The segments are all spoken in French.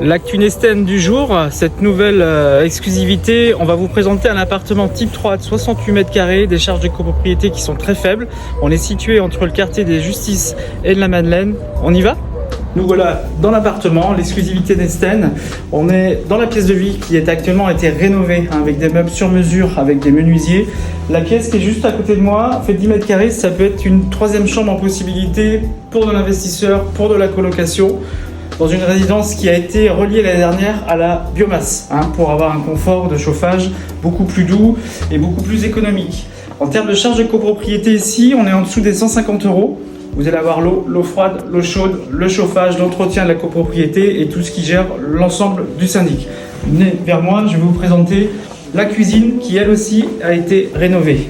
L'actu Nesten du jour, cette nouvelle exclusivité, on va vous présenter un appartement type 3 de 68 mètres carrés, des charges de copropriété qui sont très faibles. On est situé entre le quartier des Justices et de la Madeleine. On y va ? Nous voilà dans l'appartement, l'exclusivité Nesten. On est dans la pièce de vie qui est actuellement été rénovée avec des meubles sur mesure, avec des menuisiers. La pièce qui est juste à côté de moi fait 10 mètres carrés, ça peut être une troisième chambre en possibilité pour de l'investisseur, pour de la colocation, dans une résidence qui a été reliée l'année dernière à la biomasse, pour avoir un confort de chauffage beaucoup plus doux et beaucoup plus économique. En termes de charges de copropriété ici, on est en dessous des 150 €. Vous allez avoir l'eau froide, l'eau chaude, le chauffage, l'entretien de la copropriété et tout ce qui gère l'ensemble du syndic. Venez vers moi, je vais vous présenter la cuisine qui elle aussi a été rénovée.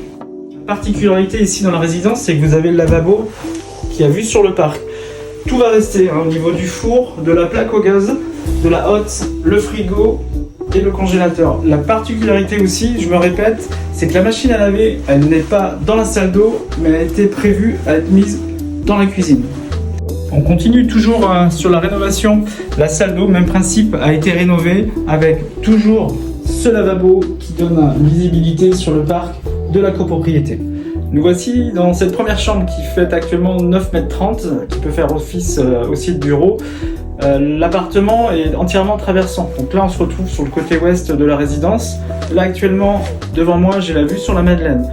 La particularité ici dans la résidence, c'est que vous avez le lavabo qui a vue sur le parc. Tout va rester au niveau du four, de la plaque au gaz, de la hotte, le frigo et le congélateur. La particularité aussi, je me répète, c'est que la machine à laver, elle n'est pas dans la salle d'eau, mais elle a été prévue à être mise dans la cuisine. On continue toujours sur la rénovation. La salle d'eau, même principe, a été rénovée avec toujours ce lavabo qui donne une visibilité sur le parc de la copropriété. Nous voici dans cette première chambre qui fait actuellement 9,30 m, qui peut faire office aussi de bureau. L'appartement est entièrement traversant. Donc là, on se retrouve sur le côté ouest de la résidence. Là, actuellement, devant moi, j'ai la vue sur la Madeleine.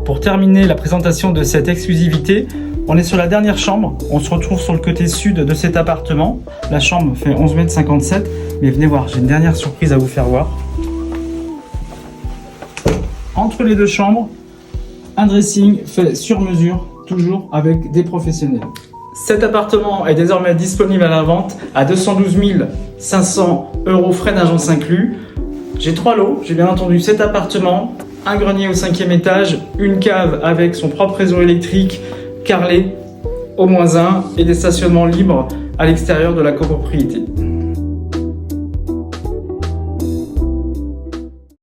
Pour terminer la présentation de cette exclusivité, on est sur la dernière chambre. On se retrouve sur le côté sud de cet appartement. La chambre fait 11,57 m. Mais venez voir, j'ai une dernière surprise à vous faire voir. Entre les deux chambres, un dressing fait sur mesure, toujours avec des professionnels. Cet appartement est désormais disponible à la vente à 212 500 € frais d'agence inclus. J'ai 3 lots, j'ai bien entendu cet appartement, un grenier au 5e étage, une cave avec son propre réseau électrique carrelé au -1 et des stationnements libres à l'extérieur de la copropriété.